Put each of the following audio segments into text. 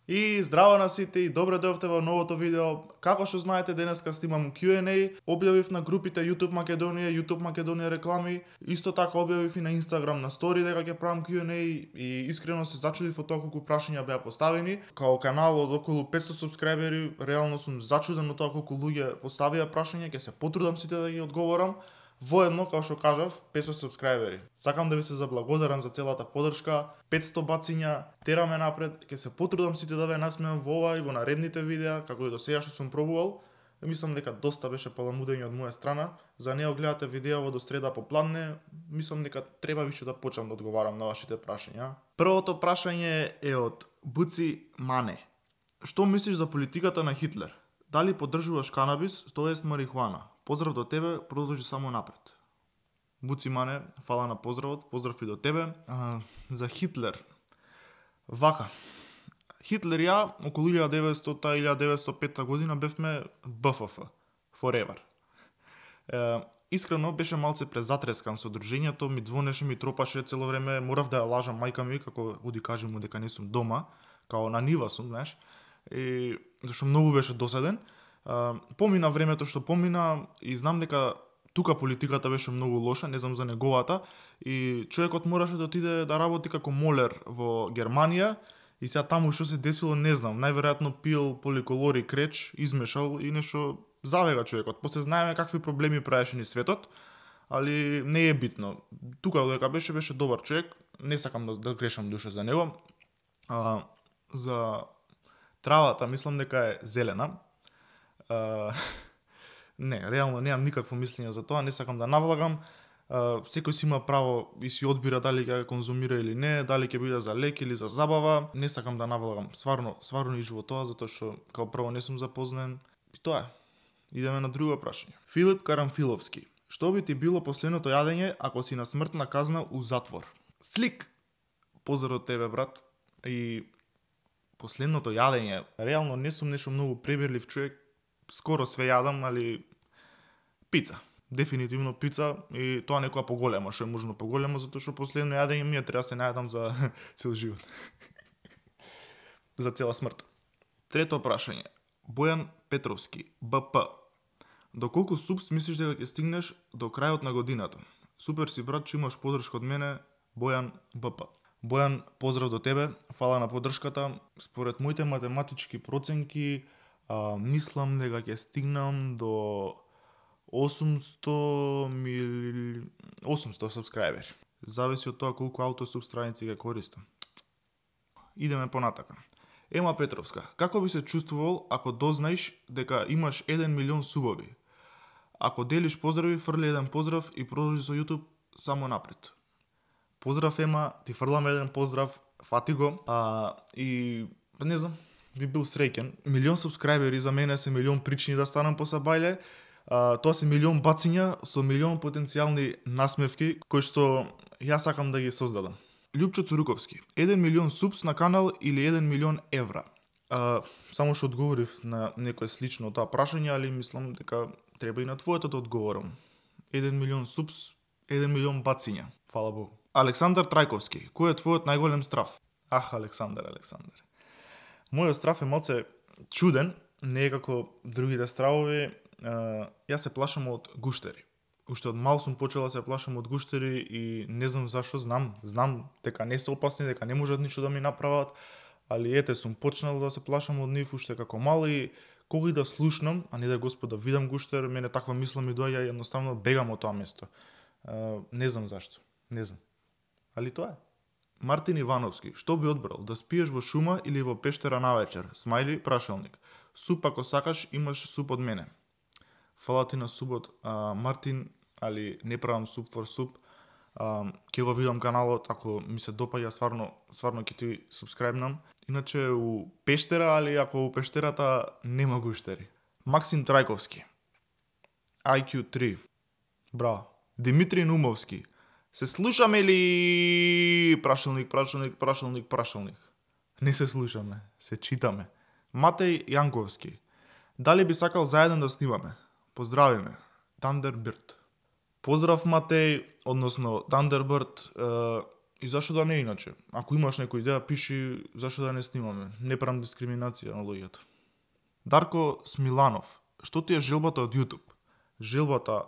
И здраво на сите и добре дојавте во новото видео. Како што знаете, денеска снимам Q&A, објавив на групите YouTube Македонија реклами, исто така објавив и на Instagram на стори дека ќе правам Q&A и искрено се зачудив од тоа колку прашања беа поставени. Као канал од околу 500 субскрајбери, реално сум зачуден од тоа колку луѓе поставија прашања, ќе се потрудам сите да ги одговорам. Воедно, како што кажав, 500 субскрајбери. Сакам да ви се заблагодарам за целата подршка, 500 бациња, тераме напред, ќе се потрудам сите да ве насмеам во ова и во наредните видеа, како и до сега што сум пробувал. Мислам дека доста беше паламудење од моја страна. За не гледате видео до среда попладне, мислам дека треба више да почнам да одговарам на вашите прашања. Првото прашање е од Буци Мане. Што мислиш за политиката на Хитлер? Дали поддржуваш канабис, тоест марихуана? Поздрав до тебе, продолжи само напред. Буци Мане, фала на поздравот, поздрав и до тебе. За Хитлер. Вака. Хитлер и ја, околу 1900-1905 година бевме БФФ. Forever. Искрено беше малце презатрескан со дружењето, ми звонеше, ми тропаше цело време, морав да ја лажам мајка ми, како оди кажи му дека не сум дома, као на нива сум, знаеш, и зашто многу беше досаден. Помина времето што помина и знам дека тука политиката беше многу лоша, не знам за неговата, и човекот мораше да отиде да работи како молер во Германија, и сега таму што се десило не знам, најверојатно пил поликолори креч, измешал и нешто завега човекот. После знаеме какви проблеми правеше ни светот, али не е битно. Тука дека беше добар човек, не сакам да грешам душа за него. За травата мислам дека е зелена. Не, реално немам никакво мислење за тоа, не сакам да навлагам. Секој си има право и си одбира дали ќе ја конзумира или не, дали ќе биде за лек или за забава. Не сакам да навлагам, сварно и во тоа, затоа што као прво не сум запознен. И тоа е. Идеме на друго прашање. Филип Карамфиловски. Што би ти било последното јадење ако си на смртна казна у затвор? Слик! Поздрав од тебе, брат. И последното јадење, реално не сум нешто многу пребирлив човек, скоро све јадам, али пица. Дефинитивно пица и тоа некоја поголема, што е можно поголема, затоа што последно јадење ми треба да се најадам за цел живот. За цела смрт. Трето прашање. Бојан Петровски, БП. Доколку субс мислиш дека ќе стигнеш до крајот на годината? Супер си, брат, че имаш подршка од мене, Бојан БП. Бојан, поздрав до тебе, фала на подршката. Според моите математички проценки, мислам дека ќе стигнам до 800 субскрајбери. Зависи од тоа колку аутосубстраници ќе користам. Идеме понатака. Ема Петровска, како би се чувствувал ако дознаеш дека имаш 1 милион субови? Ако делиш поздрави, фрли еден поздрав и продолжи со YouTube само напред. Поздрав Ема, ти фрлам еден поздрав, фати го. И не знам, би бил среќен. Милион субскрајбери за мене се милион причини да станам посабајле. Тоа се милион бациња со милион потенцијални насмевки кои што јас сакам да ги создадам. Љупчо Цуруковски. 1 милион субс на канал или 1 милион евра? Само што одговорив на некој слично тоа прашање, али мислам дека треба и на твоето да одговорам. 1 милион субс, 1 милион бациња. Фала Богу. Александар Трајковски. Кој е твојот најголем страв? Александар. Мојот страв е малце чуден, не е како другите стравови. Јас се плашам од гуштери. Уште од мал сум почел да се плашам од гуштери и не знам зашто, знам дека не се опасни, дека не можат ништо да ми направат, али ете сум почнал да се плашам од нив уште како мал и кога и да слушнам, а не да Господ да видам гуштер, мене таква мисла ми доаѓа и едноставно бегам од тоа место. Не знам зашто, не знам. Али тоа е. Мартин Ивановски, што би одбрал, да спиеш во шума или во пештера навечер? Смајли, прашалник. Суп ако сакаш, имаш суп од мене. Фала ти на субот, Мартин, али не правам суп for суп. Ке го видам каналот, ако ми се допаѓа, сварно ќе ти субскрајбнам. Иначе у пештера, али ако у пештерата нема гуштери. Максим Трајковски. IQ3. Браво. Димитри Нумовски. Се слушаме ли? Прашалник. Не се слушаме, се читаме. Матеј Јанковски. Дали би сакал заедно да снимаме? Поздравиме. Thunderbird. Поздрав Матеј, односно Thunderbird. И зашо да не иначе? Ако имаш некоја идеја, пиши зашо да не снимаме. Не правам дискриминација на луѓето. Дарко Смиланов. Што ти е желбата од YouTube? Желбата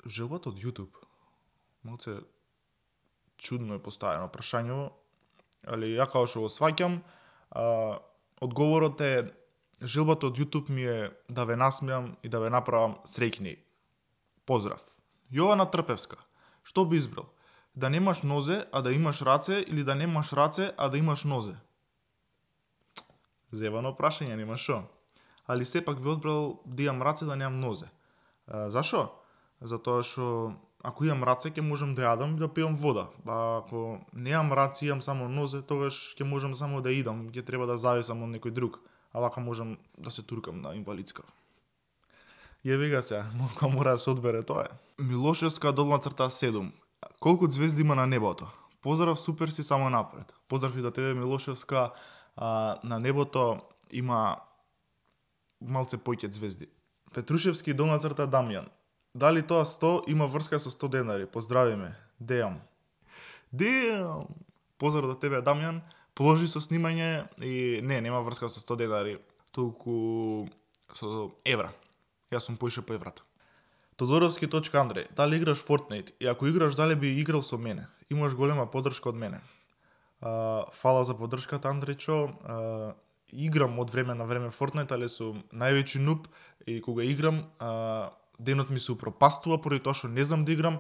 од YouTube? Малце чудно е поставено прашањето, али ја како што го сваќам, одговорот е желбата од YouTube ми е да ве насмеам и да ве направам среќни. Поздрав. Јована Трпевска. Што би избрал? Да немаш нозе, а да имаш раце, или да немаш раце, а да имаш нозе? Зевано прашање, нема шо. Али сепак би одбрал да имам раце, да немам нозе. Зашо? Затоа што ако имам раце, ќе можам да јадам и да пијам вода. А ако немам раце, имам само нозе, тогаш ќе можам само да идам, ќе треба да зависам од некој друг. А вака можам да се туркам на инвалидска. Јеби га се, кога мора да се одбере тоа е. Милошевска _7. Колку звезди има на небото? Поздрав, супер си, само напред. Поздрав и за тебе, Милошевска. На небото има малце појќе звезди. Петрушевски _Дамјан. Дали тоа 100 има врска со 100 денари? Поздрави ме. Дејам. Поздрав до тебе, Дамјан. Положи со снимање и нема врска со 100 денари, толку со евра. Јас сум поише по еврата. Тодоровски Андреј. Дали играш Fortnite? И ако играш, дали би играл со мене? Имаш голема поддршка од мене. Фала за поддршката, Андрејчо. Играм од време на време Fortnite, али сум највеќи нуб и кога играм, денот ми се упропастува поради тоа што не знам да играм.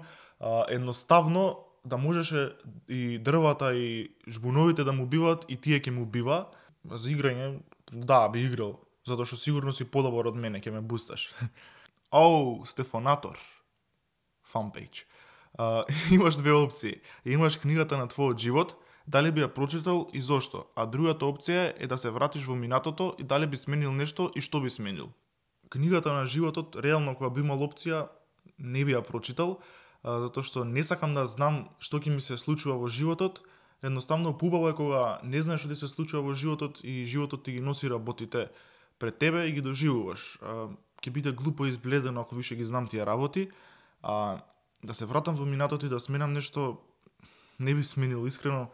Едноставно да можеше и дрвата и жбуновите да му биват и тие ќе му бива. За играње, да, би играл, затоа што сигурно си подобар од мене, ќе ме бусташ. Стефанатор. Фанпейдж. Имаш две опции. Имаш книгата на твојот живот, дали би ја прочитал и зошто? А другата опција е да се вратиш во минатото и дали би сменил нешто и што би сменил? Книгата на животот, реално кога би имал опција, не би ја прочитал, затоа што не сакам да знам што ќе ми се случува во животот. Едноставно побаво е кога не знаеш што ти се случува во животот и животот ти ги носи работите пред тебе и ги доживуваш. Ќе биде глупо избледено ако више ги знам тие работи. Да се вратам во минатото и да сменам нешто, не би сменил искрено.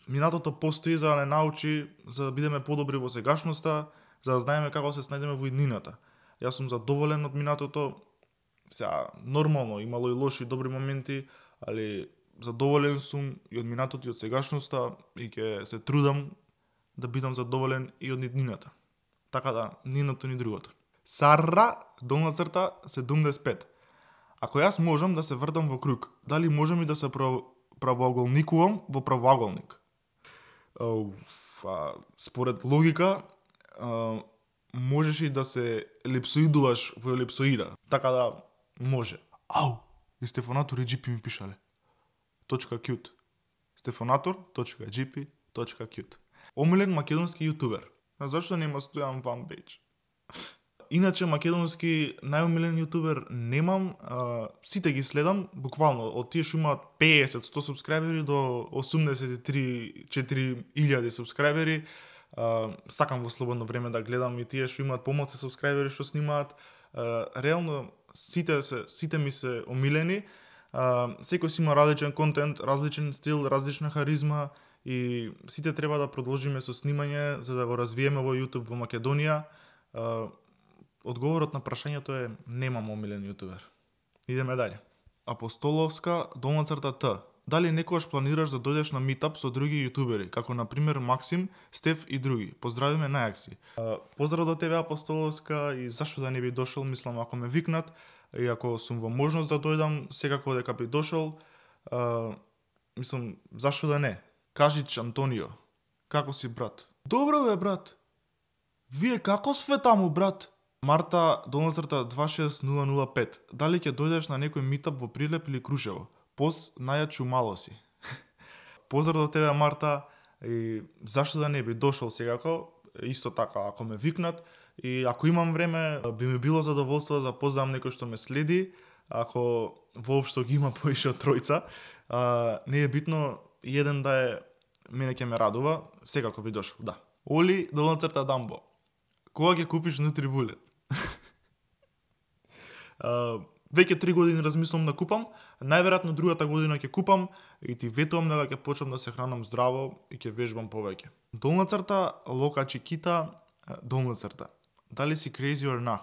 Минатото постои за да не научи, за да бидеме подобри во сегашноста, за да знаеме како се снајдеме во иднината. Јас сум задоволен од минатото. Сега, нормално, имало и лоши и добри моменти, али задоволен сум и од минатото и од сегашноста и ќе се трудам да бидам задоволен и од иднината. Така да, ни едното ни другото. Сара, _75. Ако јас можам да се вртам во круг, дали можам и да се правоаголникувам во правоаголник? Според логика, можеш и да се елипсоидуваш во елипсоида. Така да, може. И Стефанатор и GP ми пишале. .cute. Stefonator.gp.cute. Омилен македонски јутубер. Зашто нема Стојан фанпейдж? Иначе македонски најомилен јутубер немам, сите ги следам, буквално од тие што имаат 50-100 субскрајбери до 83-4000 субскрајбери. Сакам во слободно време да гледам и тие што имаат помалку субскрајбери што снимаат. Реално сите ми се омилени. Секој си има различен контент, различен стил, различна харизма и сите треба да продолжиме со снимање за да го развиеме во YouTube во Македонија. Одговорот на прашањето е немам омилен јутубер. Идеме дале. Апостоловска _Т. Дали некогаш планираш да дојдеш на митап со други јутубери, како на пример Максим, Стеф и други? Поздрави ме најакси. Поздрав до тебе, Апостоловска, и зашто да не би дошол, мислам ако ме викнат и ако сум во можност да дојдам, секако дека би дошол. Мислам, зашто да не? Кажич Антонио. Како си, брат? Добро бе, брат. Вие како све таму, брат? Марта _26005. Дали ќе дојдеш на некој митап во Прилеп или Крушево? Поз најачу мало си. Поздрав до тебе, Марта, и зашто да не би дошол секако, исто така ако ме викнат и ако имам време, би ми било задоволство да запознам некој што ме следи, ако воопшто ги има поише од тројца. Не е битно, еден да е, мене ќе ме радува, секако би дошол, да. Оли _Дамбо. Кога ќе купиш Нутрибулет? Веќе 3 години размислувам да купам, најверојатно другата година ќе купам и ти ветувам дека ќе почнам да се хранам здраво и ќе вежбам повеќе. Долна црта, Лока Чикита, долна црта. Дали си crazy or not?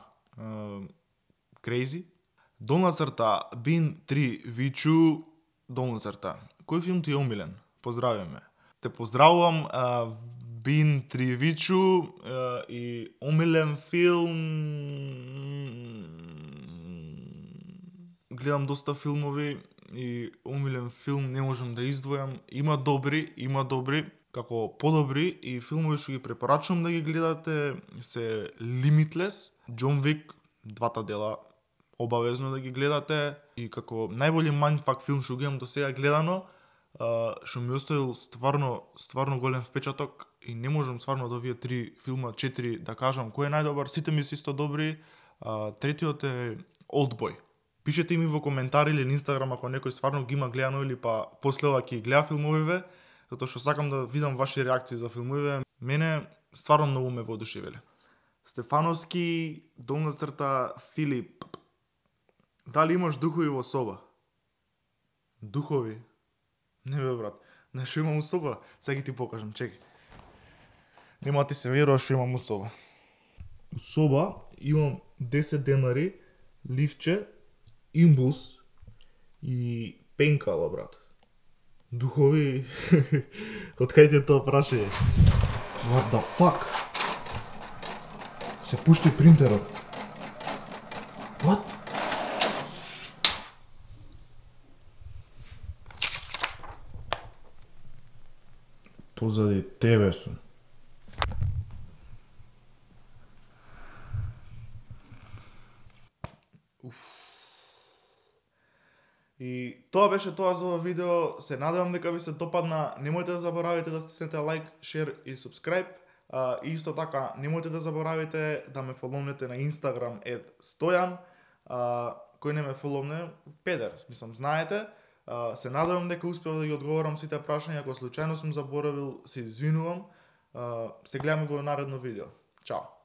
Crazy? Долна црта, Бин 3, Вичу, долна црта. Кој филм ти е омилен? Поздрави ме. Те поздравувам, Бин 3, Вичу и омилен филм... Гледам доста филмови и омилен филм не можам да издвојам. Има добри, како подобри и филмови што ги препорачувам да ги гледате се Limitless, John Wick, двата дела обавезно да ги гледате и како најголем mindfuck филм што ги имам до сега гледано, што ми оставил стварно голем впечаток и не можам стварно од овие 3 филма, 4 да кажам кој е најдобар, сите ми се исто добри. Третиот е Oldboy. Пишете ми во коментари или на Инстаграм ако некој стварно ги има гледано или па после ова ќе гледа филмовиве, затоа што сакам да видам ваши реакции за филмовиве. Мене стварно многу ме воодушевиле. Стефановски, долна црта, Филип. Дали имаш духови во соба? Духови? Не бе брат, не што имам у соба, сега ти покажам, чекај. Нема ти се верува што имам у соба. У соба имам 10 денари, ливче, имбулс и пенкала, брат. Духови... Од кај ти тоа прашање? What the fuck? Се пушти принтерот. What? Позади тебе сум. И тоа беше тоа за ова видео. Се надевам дека ви се допадна. Немојте да заборавите да стиснете лайк, шер и subscribe. И исто така, немојте да заборавите да ме фоловнете на Instagram @stojan. Кој не ме фоловне, педер, мислам, знаете. Се надевам дека успеав да ги одговорам сите прашања. Ако случајно сум заборавил, се извинувам. Се гледаме во наредно видео. Чао!